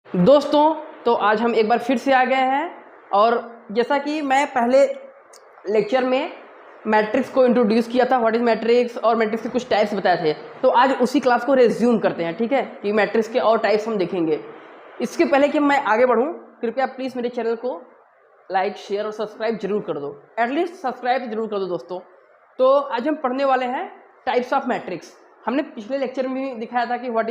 दोस्तों, तो आज हम एक बार फिर से आ गए हैं और जैसा कि मैं पहले लेक्चर में मैट्रिक्स को इंट्रोड्यूस किया था, व्हाट इज़ मैट्रिक्स, और मैट्रिक्स के कुछ टाइप्स बताए थे, तो आज उसी क्लास को रेज्यूम करते हैं। ठीक है, कि मैट्रिक्स के और टाइप्स हम देखेंगे। इसके पहले कि मैं आगे बढ़ूँ, कृपया प्लीज़ मेरे चैनल को लाइक, शेयर और सब्सक्राइब जरूर कर दो। एटलीस्ट सब्सक्राइब जरूर कर दो दोस्तों। तो आज हम पढ़ने वाले हैं टाइप्स ऑफ मैट्रिक्स। हमने पिछले लेक्चर में भी दिखाया था कि what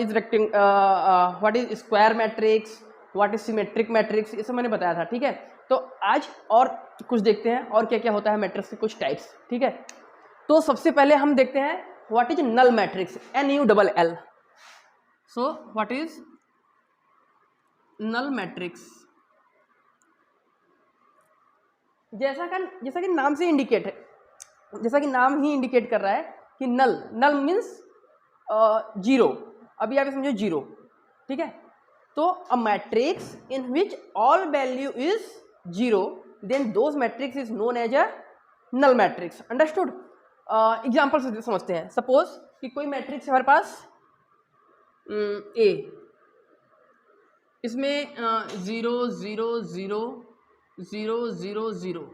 is square matrix, what is symmetric matrix, ये सब मैंने बताया था। ठीक है, तो आज और कुछ देखते हैं और क्या क्या होता है मैट्रिक्स के कुछ टाइप्स। ठीक है, तो सबसे पहले हम देखते हैं what is null matrix, NULL। So what is null matrix? जैसा कि नाम से इंडिकेट है, जैसा कि नाम ही इंडिकेट कर रहा है कि नल मीन्स जीरो। अभी आप समझो जीरो। ठीक है, तो a matrix in which all value is zero, then those matrix is known as a null matrix. Understood? Example से समझते हैं। सपोज कि कोई मैट्रिक्स है हमारे पास ए, इसमें 0 0 0 0 0 0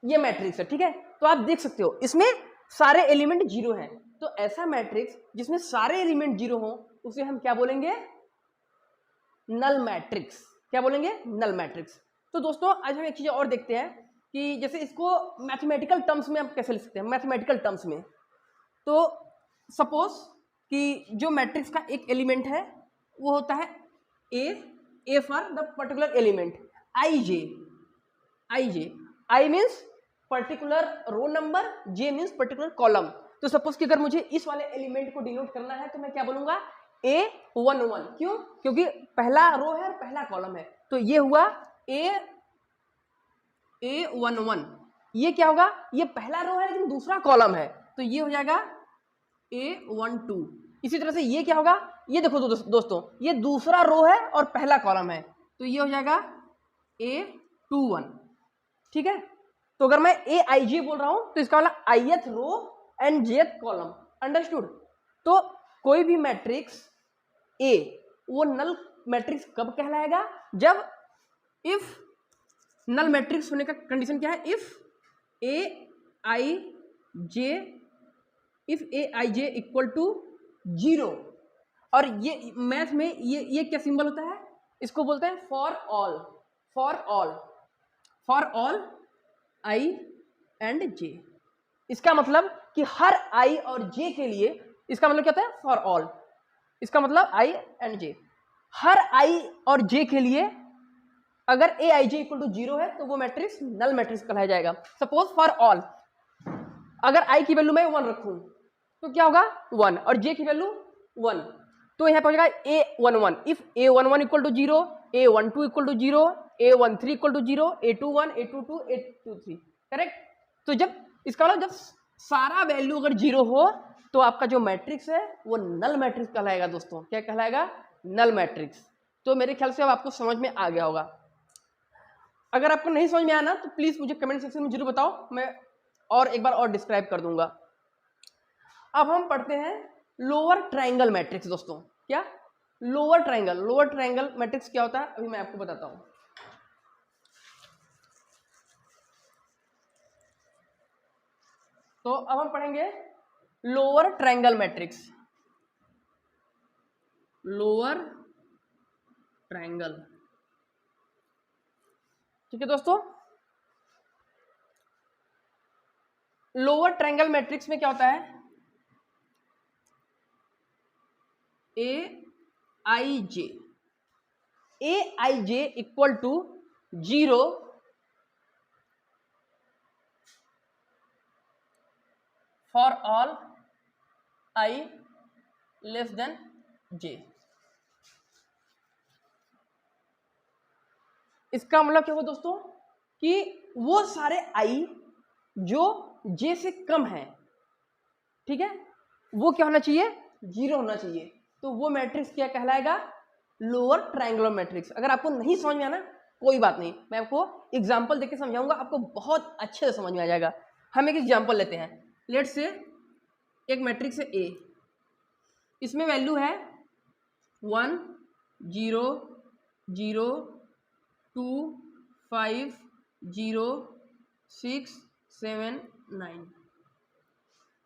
ये मैट्रिक्स है। ठीक है, तो आप देख सकते हो इसमें सारे एलिमेंट जीरो हैं। तो ऐसा मैट्रिक्स जिसमें सारे एलिमेंट जीरो हों उसे हम क्या बोलेंगे? Null matrix. क्या बोलेंगे? Null matrix. तो दोस्तों आज हम एक चीज और देखते हैं कि जैसे इसको मैथमेटिकल टर्म्स में आप कैसे लिख सकते हैं। मैथमेटिकल टर्म्स में तो सपोज कि जो मैट्रिक्स का एक एलिमेंट है वो होता है a for the particular element I means particular row number, J means particular column. तो सपोज कि अगर मुझे इस वाले एलिमेंट को डिनोट करना है तो मैं क्या बोलूंगा? A11। क्यों? क्योंकि पहला रो है और पहला कॉलम है। तो ये हुआ A11। ये क्या होगा? ये पहला रो है लेकिन दूसरा कॉलम है, तो ये हो जाएगा A12। इसी तरह से ये क्या होगा? ये देखो दोस्तों, ये दूसरा रो है और पहला कॉलम है, तो ये हो जाएगा A21। ठीक है, तो अगर मैं AIJ बोल रहा हूं तो इसका मतलब ith row and jth column. Understood? तो कोई भी मैट्रिक्स A वो नल मैट्रिक्स कब कहलाएगा? जब इफ नल मैट्रिक्स होने का कंडीशन क्या है? If AIJ equal to 0। और ये मैथ में ये क्या सिंबल होता है? इसको बोलते हैं for all. For all i and j. इसका मतलब कि हर आई और जे के लिए, इसका मतलब क्या होता है? For all. इसका मतलब आई एंड जे, हर आई और जे के लिए अगर AIJ इक्वल टू 0 है तो वो मैट्रिक्स नल मैट्रिक्स कहलाया जाएगा। सपोज फॉर ऑल अगर आई की वैल्यू मैं 1 रखूं तो क्या होगा? 1, और जे की वैल्यू 1, तो यहां पर हो जाएगा A11। If A11 equal to 0, A12 equal to 0, A13 equal to 0, A21, A22, A23। Correct? तो जब इसका मतलब जब सारा वैल्यू अगर 0 हो तो आपका जो मैट्रिक्स है वो नल मैट्रिक्स कहलाएगा। दोस्तों क्या कहलाएगा? Null matrix. तो मेरे ख्याल से अब आपको समझ में आ गया होगा। अगर आपको नहीं समझ में आया ना तो प्लीज मुझे कमेंट सेक्शन में जरूर बताओ, मैं और एक बार और डिस्क्राइब कर दूंगा। अब हम पढ़ते हैं लोअर ट्रायंगल मैट्रिक्स। दोस्तों क्या लोअर ट्रायंगल मैट्रिक्स क्या होता है अभी मैं आपको बताता हूं। तो अब हम पढ़ेंगे lower triangle matrix. Lower triangle, ठीक है दोस्तों। लोअर ट्रायंगल मैट्रिक्स में क्या होता है? AIJ equal to 0 for all I less than J। इसका मतलब क्या हुआ दोस्तों? कि वो सारे I जो J से कम है, ठीक है, वो क्या होना चाहिए? 0 होना चाहिए। तो वो मैट्रिक्स क्या कहलाएगा? Lower triangular matrix. अगर आपको नहीं समझ में आना कोई बात नहीं, मैं आपको एग्जांपल देके समझाऊंगा, आपको बहुत अच्छे से समझ में आ जाएगा। हम एक एग्जांपल लेते हैं। लेट्स से एक मैट्रिक्स है A, इसमें वैल्यू है 1 0 0 2 5 0 6 7 9।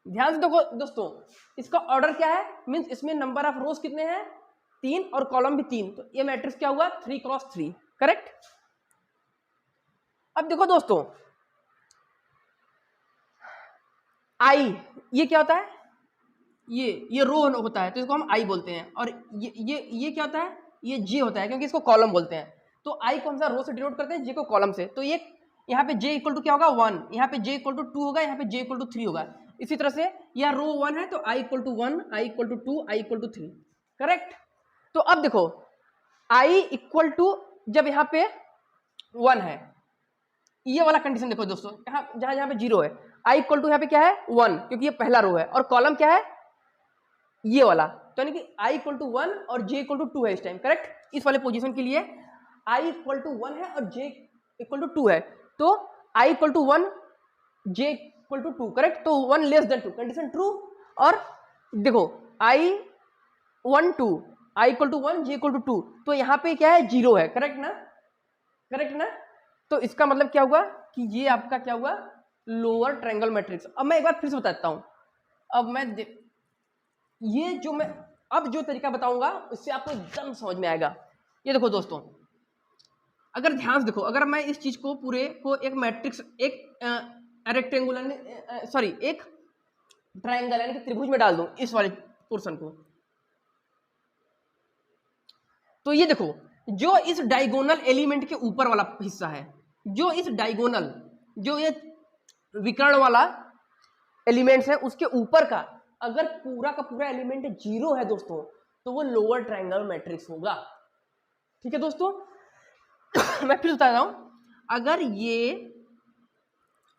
ध्यान से देखो दोस्तों, इसका ऑर्डर क्या है, मीन्स इसमें नंबर ऑफ रोज कितने हैं 3 और कॉलम भी 3, तो ये मैट्रिक्स क्या हुआ 3 क्रॉस 3, करेक्ट। अब देखो दोस्तों आई ये क्या होता है, ये रो होता है तो इसको हम आई बोलते हैं, और ये क्या होता है, ये जे होता है क्योंकि इसको कॉलम बोलते हैं। तो आई कौन सा रो से डिनोट करते हैं, जे को कॉलम से। तो ये यहाँ पे जे इक्वल टू क्या होगा 1, यहाँ पे जे इक्वल टू 2 होगा, यहाँ पे जे इक्वल टू 3 होगा। इसी तरह से यह रो 1 है तो i equal to 1, i equal to 2, i equal to 3, correct. तो अब देखो आई इक्वल टू जब यहाँ पे 1 है, ये वाला कंडीशन देखो दोस्तों, जहां पे 0 है, आई इक्वल टू यहाँ पे क्या है 1 क्योंकि ये पहला रो है, और कॉलम क्या है ये वाला, तो यानी कि आई इक्वल टू 1 और जे इक्वल टू 2 है इस टाइम, करेक्ट। इस वाले पोजीशन के लिए आई इक्वल टू 1 है और जे इक्वल टू 2 है, तो i equal to 1 j equal to 2, correct. तो 1 लेस देन 2 कंडीशन ट्रू। और देखो i 1 2 i equal to 1 j equal to 2, तो यहाँ पे क्या है 0 है, करेक्ट ना, करेक्ट ना। तो इसका मतलब क्या हुआ कि ये आपका क्या हुआ लोअर ट्रायंगल मैट्रिक्स। अब मैं एक बार फिर से बताता हूं, अब मैं ये जो मैं अब जो तरीका बताऊंगा उससे आपको एकदम समझ में आएगा। ये देखो दोस्तों, अगर ध्यान से देखो, अगर मैं इस चीज को पूरे को एक मैट्रिक्स, एक रेक्टेंगुलर सॉरी एक ट्रायंगल यानी कि त्रिभुज में डाल दूं इस वाले पोर्शन को, तो ये देखो जो इस डायगोनल एलिमेंट के ऊपर वाला हिस्सा है, जो इस डायगोनल जो ये विकर्ण वाला एलिमेंट्स है उसके ऊपर का अगर पूरा का पूरा एलिमेंट 0 है दोस्तों, तो वो लोअर ट्रायंगल मैट्रिक्स होगा। ठीक है दोस्तों, मैं फिर बता रहा हूं, अगर ये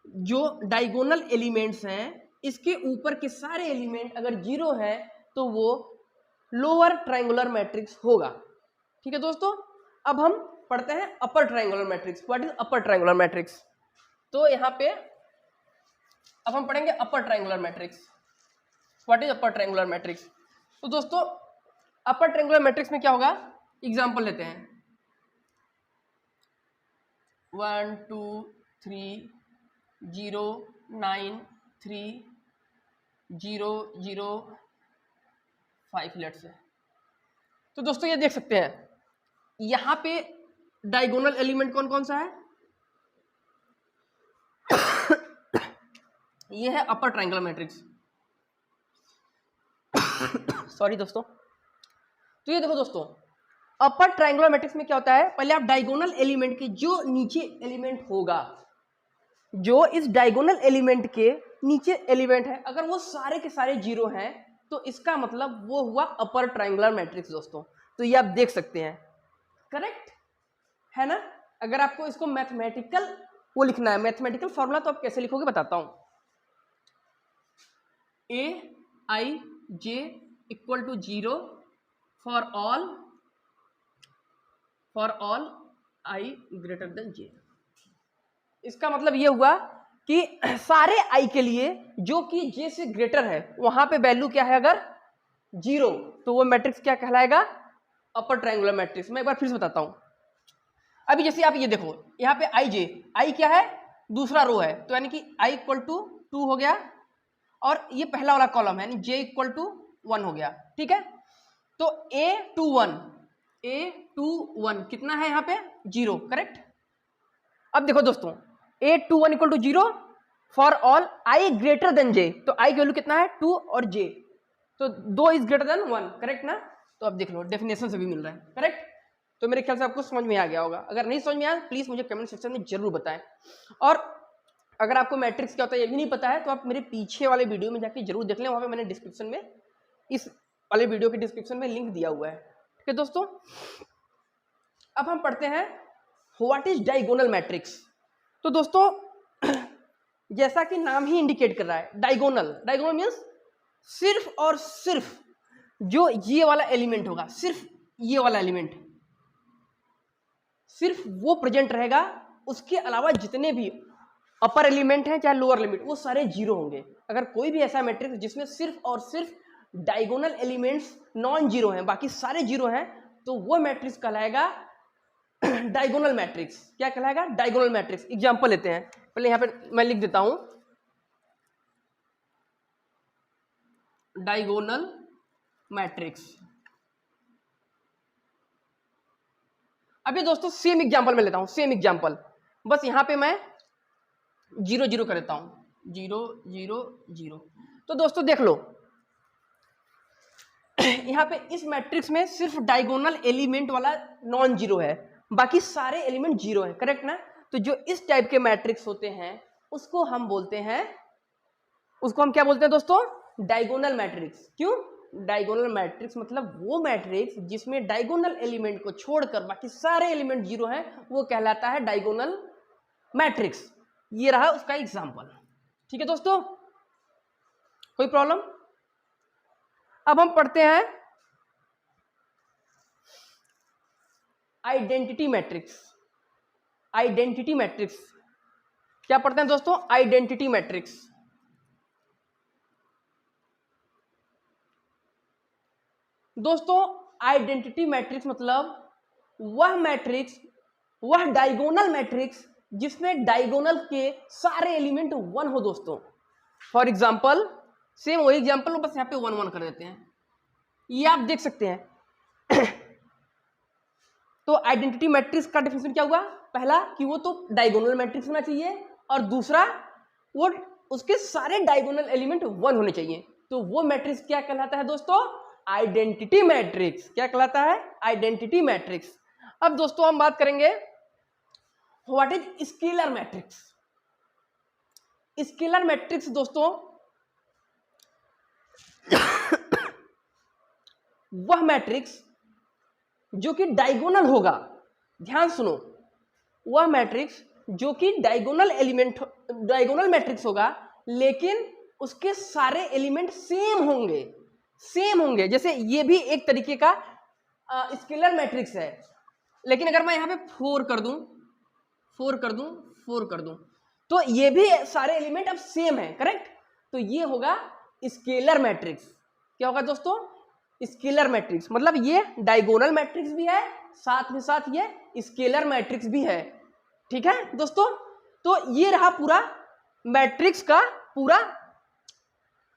जो डायगोनल एलिमेंट्स हैं इसके ऊपर के सारे एलिमेंट अगर 0 है तो वो लोअर ट्रायंगुलर मैट्रिक्स होगा। ठीक है दोस्तों, अब हम पढ़ते हैं upper triangular matrix. What is upper triangular matrix? तो यहाँ पे अब हम पढ़ेंगे upper triangular matrix. What is upper triangular matrix? तो दोस्तों अपर ट्रायंगुलर मैट्रिक्स में क्या होगा, एग्जांपल लेते हैं 1 2 3 0 9 3 0 0 5 लेट्स से। तो दोस्तों ये देख सकते हैं यहाँ पे डायगोनल एलिमेंट कौन कौन सा है, ये है अपर ट्रायंगुलर मैट्रिक्स। सॉरी दोस्तों, तो ये देखो दोस्तों अपर ट्रायंगुलर मैट्रिक्स में क्या होता है, पहले आप डायगोनल एलिमेंट के जो नीचे एलिमेंट होगा, जो इस डायगोनल एलिमेंट के नीचे एलिमेंट है अगर वो सारे के सारे 0 हैं तो इसका मतलब वो हुआ अपर ट्रायंगुलर मैट्रिक्स दोस्तों। तो ये आप देख सकते हैं, करेक्ट है ना। अगर आपको इसको मैथमेटिकल वो लिखना है, मैथमेटिकल फॉर्मूला, तो आप कैसे लिखोगे बताता हूं। A i j equal to 0 for all i greater than j. इसका मतलब ये हुआ कि सारे आई के लिए जो कि जे से ग्रेटर है वहां पे वैल्यू क्या है अगर 0, तो वो मैट्रिक्स क्या कहलाएगा, अपर ट्रायंगुलर मैट्रिक्स। मैं एक बार फिर से बताता हूं। अभी जैसे आप ये देखो यहाँ पे आई जे, आई क्या है दूसरा रो है, तो यानी कि आई इक्वल टू 2 हो गया, और ये पहला वाला कॉलम है यानी जे इक्वल टू 1 हो गया। ठीक है, तो A21 कितना है यहाँ पे 0, करेक्ट। अब देखो दोस्तों A21 equal to 0 for all i greater than j, तो आई की वैल्यू कितना है 2 और जे, तो 2 इज ग्रेटर देन 1, करेक्ट ना। तो अब देख लो डेफिनेशन से भी मिल रहा है, करेक्ट। तो मेरे ख्याल से आपको समझ में आ गया होगा, अगर नहीं समझ में आया प्लीज मुझे कमेंट सेक्शन में जरूर बताएं। और अगर आपको मैट्रिक्स क्या होता है ये भी नहीं पता है तो आप मेरे पीछे वाले वीडियो में जाके जरूर देख लें, वहां पे मैंने डिस्क्रिप्शन में इस वाले वीडियो के डिस्क्रिप्शन में लिंक दिया हुआ है। ठीक है दोस्तों, अब हम पढ़ते हैं व्हाट इज डायगोनल मैट्रिक्स। तो दोस्तों जैसा कि नाम ही इंडिकेट कर रहा है, डायगोनल, डायगोनल मीन्स सिर्फ और सिर्फ जो ये वाला एलिमेंट होगा, सिर्फ ये वाला एलिमेंट सिर्फ वो प्रेजेंट रहेगा, उसके अलावा जितने भी अपर एलिमेंट हैं चाहे लोअर एलिमेंट वो सारे 0 होंगे। अगर कोई भी ऐसा मैट्रिक्स जिसमें सिर्फ और सिर्फ डायगोनल एलिमेंट्स नॉन 0 हैं, बाकी सारे 0 हैं, तो वो मैट्रिक्स कहलाएगा डायगोनल मैट्रिक्स। क्या कहलाएगा? Diagonal matrix. एग्जांपल लेते हैं, पहले यहां पे मैं लिख देता हूं डायगोनल मैट्रिक्स। अभी दोस्तों सेम एग्जांपल में लेता हूं, सेम एग्जांपल, बस यहां पे मैं 0 0 कर देता हूं, 0 0 0। तो दोस्तों देख लो यहाँ पे इस मैट्रिक्स में सिर्फ डायगोनल एलिमेंट वाला नॉन जीरो है, बाकी सारे एलिमेंट जीरो है, करेक्ट ना? तो जो इस टाइप के मैट्रिक्स होते हैं उसको हम बोलते हैं, उसको हम क्या बोलते हैं दोस्तों? Diagonal matrix. क्यों डायगोनल मैट्रिक्स? मतलब वो मैट्रिक्स जिसमें डायगोनल एलिमेंट को छोड़कर बाकी सारे एलिमेंट जीरो हैं, वो कहलाता है डायगोनल मैट्रिक्स। ये रहा उसका एग्जांपल। ठीक है दोस्तों, कोई प्रॉब्लम? अब हम पढ़ते हैं आइडेंटिटी मैट्रिक्स। आइडेंटिटी मैट्रिक्स क्या पढ़ते हैं दोस्तों? Identity matrix. दोस्तों आइडेंटिटी मैट्रिक्स मतलब वह मैट्रिक्स, वह डायगोनल मैट्रिक्स जिसमें डायगोनल के सारे एलिमेंट 1 हो दोस्तों। फॉर एग्जांपल सेम वही एग्जांपल, बस यहां पे 1 1 कर देते हैं, ये आप देख सकते हैं। तो आइडेंटिटी मैट्रिक्स का डेफिनेशन क्या हुआ? पहला कि वो तो डायगोनल मैट्रिक्स होना चाहिए, और दूसरा वो उसके सारे डायगोनल एलिमेंट 1 होने चाहिए। तो वो मैट्रिक्स क्या कहलाता है दोस्तों? Identity matrix. क्या कहलाता है? Identity matrix. अब दोस्तों हम बात करेंगे what is scalar matrix. Scalar matrix दोस्तों वह मैट्रिक्स जो कि डायगोनल होगा, ध्यान सुनो, वह मैट्रिक्स जो कि डायगोनल एलिमेंट, डायगोनल मैट्रिक्स होगा, लेकिन उसके सारे एलिमेंट सेम होंगे, सेम होंगे। जैसे ये भी एक तरीके का स्केलर मैट्रिक्स है, लेकिन अगर मैं यहां पे 4 कर दूं, 4 कर दूं, 4 कर दूं, तो ये भी सारे एलिमेंट अब सेम है, करेक्ट? तो ये होगा स्केलर मैट्रिक्स। क्या होगा दोस्तों? Scalar matrix. मतलब ये डायगोनल मैट्रिक्स भी है, साथ में साथ ये स्केलर मैट्रिक्स भी है। ठीक है दोस्तों, तो ये रहा पूरा मैट्रिक्स का पूरा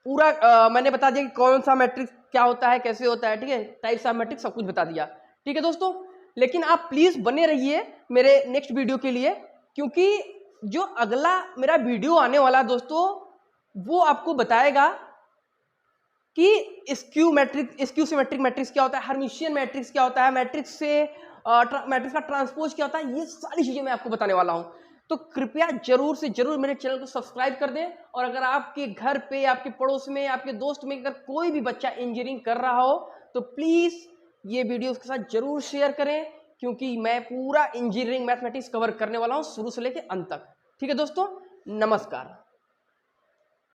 मैंने बता दिया कि कौन सा मैट्रिक्स क्या होता है, कैसे होता है, ठीक है, टाइप्स ऑफ मैट्रिक्स सब कुछ बता दिया। ठीक है दोस्तों, लेकिन आप प्लीज बने रहिए मेरे नेक्स्ट वीडियो के लिए, क्योंकि जो अगला मेरा वीडियो आने वाला दोस्तों वो आपको बताएगा कि skew matrix, skew symmetric matrix क्या होता है, हर्मिशियन मैट्रिक्स क्या होता है, मैट्रिक्स से मैट्रिक्स का ट्रांसपोज क्या होता है, ये सारी चीजें मैं आपको बताने वाला हूं। तो कृपया जरूर से जरूर मेरे चैनल को सब्सक्राइब कर दें, और अगर आपके घर पे, आपके पड़ोस में, आपके दोस्त में अगर कोई भी बच्चा इंजीनियरिंग कर रहा हो तो प्लीज ये वीडियो उसके साथ जरूर शेयर करें, क्योंकि मैं पूरा इंजीनियरिंग मैथमेटिक्स कवर करने वाला हूं शुरू से लेकर अंत तक। ठीक है दोस्तों, नमस्कार।